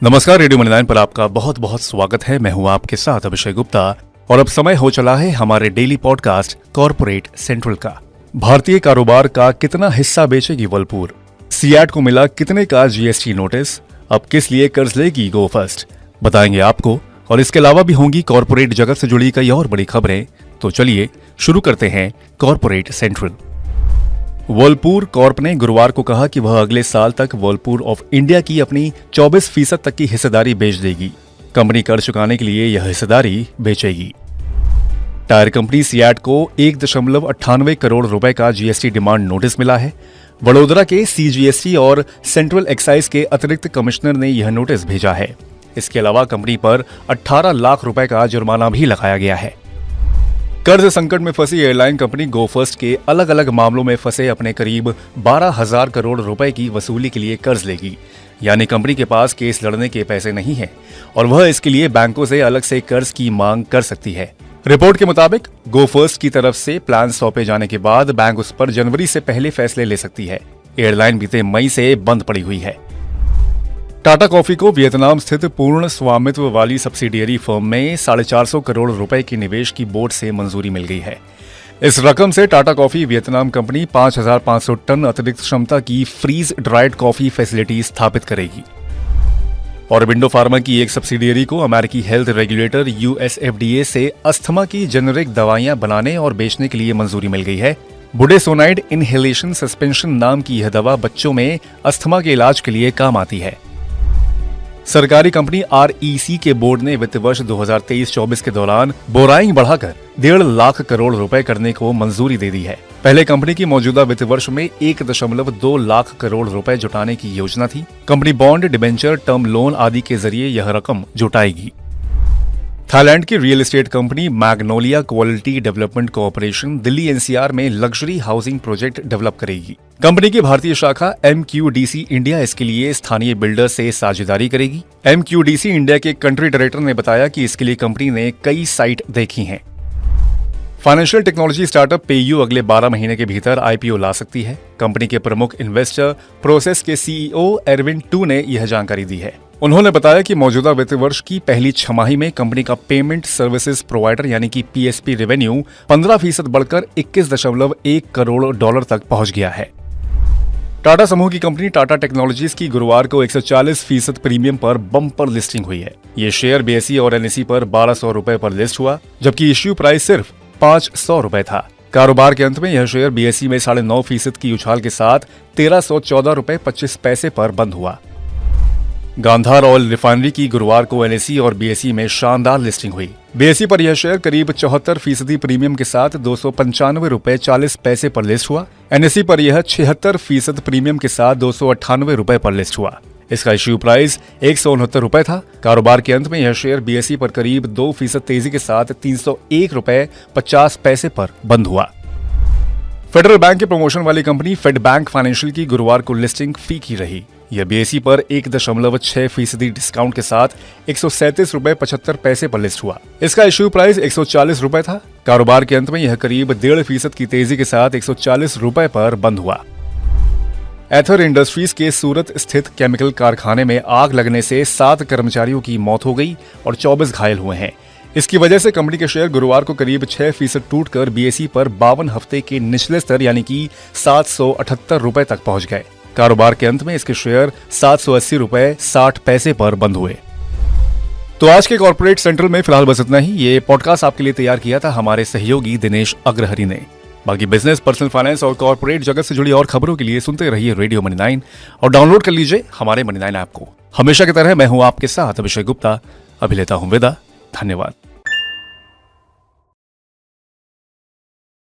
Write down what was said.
नमस्कार, रेडियो मनी9 पर आपका बहुत बहुत स्वागत है। मैं हूं आपके साथ अभिषेक गुप्ता और अब समय हो चला है हमारे डेली पॉडकास्ट कॉर्पोरेट सेंट्रल का। भारतीय कारोबार का कितना हिस्सा बेचेगी वर्लपूल? सियाट को मिला कितने का जीएसटी नोटिस? अब किस लिए कर्ज लेगी गो फर्स्ट? बताएंगे आपको। और इसके अलावा भी होंगी कॉर्पोरेट जगत से जुड़ी कई और बड़ी खबरें। तो चलिए शुरू करते हैं कॉर्पोरेट सेंट्रल। वर्लपूल कॉर्प ने गुरुवार को कहा कि वह अगले साल तक वर्लपूल ऑफ इंडिया की अपनी 24% तक की हिस्सेदारी बेच देगी। कंपनी कर्ज चुकाने के लिए यह हिस्सेदारी बेचेगी। टायर कंपनी सियाट को 1.98 करोड़ रुपए का जीएसटी डिमांड नोटिस मिला है। वडोदरा के सीजीएसटी और सेंट्रल एक्साइज के अतिरिक्त कमिश्नर ने यह नोटिस भेजा है। इसके अलावा कंपनी पर 18 लाख रुपए का जुर्माना भी लगाया गया है। कर्ज संकट में फंसी एयरलाइन कंपनी गो फर्स्ट के अलग अलग मामलों में फंसे अपने करीब 12,000 करोड़ रुपए की वसूली के लिए कर्ज लेगी। यानी कंपनी के पास केस लड़ने के पैसे नहीं हैं और वह इसके लिए बैंकों से अलग से कर्ज की मांग कर सकती है। रिपोर्ट के मुताबिक गो फर्स्ट की तरफ से प्लान सौंपे जाने के बाद बैंक उस पर जनवरी से पहले फैसले ले सकती है। एयरलाइन बीते मई से बंद पड़ी हुई है। टाटा कॉफी को वियतनाम स्थित पूर्ण स्वामित्व वाली सब्सिडियरी फर्म में 450 करोड़ रुपए के निवेश की बोर्ड से मंजूरी मिल गई है। इस रकम से Tata coffee Vietnam company 5,500 tonne अतिरिक्त क्षमता की फ्रीज ड्राइड कॉफी फैसिलिटी स्थापित करेगी। ऑरबिंदो फार्मा की एक सब्सिडियरी को अमेरिकी हेल्थ रेगुलेटर यूएसएफडीए से अस्थमा की जेनेरिक दवाइयां बनाने और बेचने के लिए मंजूरी मिल गई है। बुडेसोनाइड इनहेलेशन सस्पेंशन नाम की यह दवा बच्चों में अस्थमा के इलाज के लिए काम आती है। सरकारी कंपनी आरईसी के बोर्ड ने वित्त वर्ष 2023-24 के दौरान बोराइंग बढ़ाकर 1.5 लाख करोड़ रुपए करने को मंजूरी दे दी है। पहले कंपनी की मौजूदा वित्त वर्ष में 1.2 लाख करोड़ रुपए जुटाने की योजना थी। Company bond, debenture, term loan आदि के जरिए यह रकम जुटाएगी। थाईलैंड की real estate company Magnolia quality development corporation Delhi NCR में लग्जरी हाउसिंग प्रोजेक्ट डेवलप करेगी। कंपनी की भारतीय शाखा एमक्यूडीसी इंडिया इसके लिए स्थानीय बिल्डर से साझेदारी करेगी। एमक्यूडीसी इंडिया के कंट्री डायरेक्टर ने बताया कि इसके लिए कंपनी ने कई साइट देखी हैं। फाइनेंशियल टेक्नोलॉजी स्टार्टअप पेयू अगले 12 महीने के भीतर आईपीओ ला सकती है। कंपनी के प्रमुख इन्वेस्टर प्रोसेस के सीईओ एरविन टू ने यह जानकारी दी है। उन्होंने बताया कि मौजूदा वित्त वर्ष की पहली छमाही में कंपनी का पेमेंट सर्विसेज प्रोवाइडर यानी कि पीएसपी रेवेन्यू 15% बढ़कर 21.1 करोड़ डॉलर तक पहुंच गया है। टाटा समूह की कंपनी टाटा टेक्नोलॉजीज की गुरुवार को 140% प्रीमियम पर बम्पर लिस्टिंग हुई है। ये शेयर बीएसई और एनएसई पर 1,200 रुपए पर लिस्ट हुआ, जबकि इश्यू प्राइस सिर्फ 500 रुपए था। कारोबार के अंत में यह शेयर बीएसई में 9.5% की उछाल के साथ 1,314 रुपए 25 पैसे पर बंद हुआ। गांधार ऑयल रिफाइनरी की गुरुवार को एनएसई और बीएसई में शानदार लिस्टिंग हुई। बीएसई पर यह शेयर करीब 74% प्रीमियम के साथ 295 रुपए 40 पैसे पर लिस्ट हुआ। एनएसई पर यह 76% प्रीमियम के साथ 298 रुपए पर लिस्ट हुआ। इसका इश्यू प्राइस 169 रुपए था। कारोबार के अंत में यह शेयर बीएसई पर करीब 2% तेजी के साथ 301 रुपए 50 पैसे पर बंद हुआ। फेडरल बैंक के प्रमोशन वाली कंपनी फेड बैंक फाइनेंशियल की गुरुवार को लिस्टिंग फीकी रही। यह बीएसई पर 1.6% डिस्काउंट के साथ 137 रुपए 75 पैसे पर लिस्ट हुआ। इसका इश्यू प्राइस 140 रुपए था। कारोबार के अंत में यह करीब 1.5% की तेजी के साथ 140 रुपए पर बंद हुआ। एथर इंडस्ट्रीज के सूरत स्थित केमिकल कारखाने में आग लगने से 7 कर्मचारियों की मौत हो गई और 24 घायल हुए हैं। इसकी वजह से कंपनी के शेयर गुरुवार को करीब 6% टूटकर बीएसई पर 52 हफ्ते के निचले स्तर यानी कि 778 रुपए तक पहुंच गए। कारोबार के अंत में इसके शेयर 780 रुपए 60 पैसे पर बंद हुए। तो आज के कॉर्पोरेट सेंट्रल में फिलहाल बस इतना ही। ये पॉडकास्ट आपके लिए तैयार किया था हमारे सहयोगी दिनेश अग्रहरि ने। बाकी बिजनेस, पर्सनल फाइनेंस और कॉर्पोरेट जगत से जुड़ी और खबरों के लिए सुनते रहिए रेडियो मनी9 और डाउनलोड कर लीजिए हमारे मनी9 ऐप को। हमेशा की तरह मैं हूं आपके साथ अभिषेक गुप्ता। अभी लेता हूं विदा। धन्यवाद।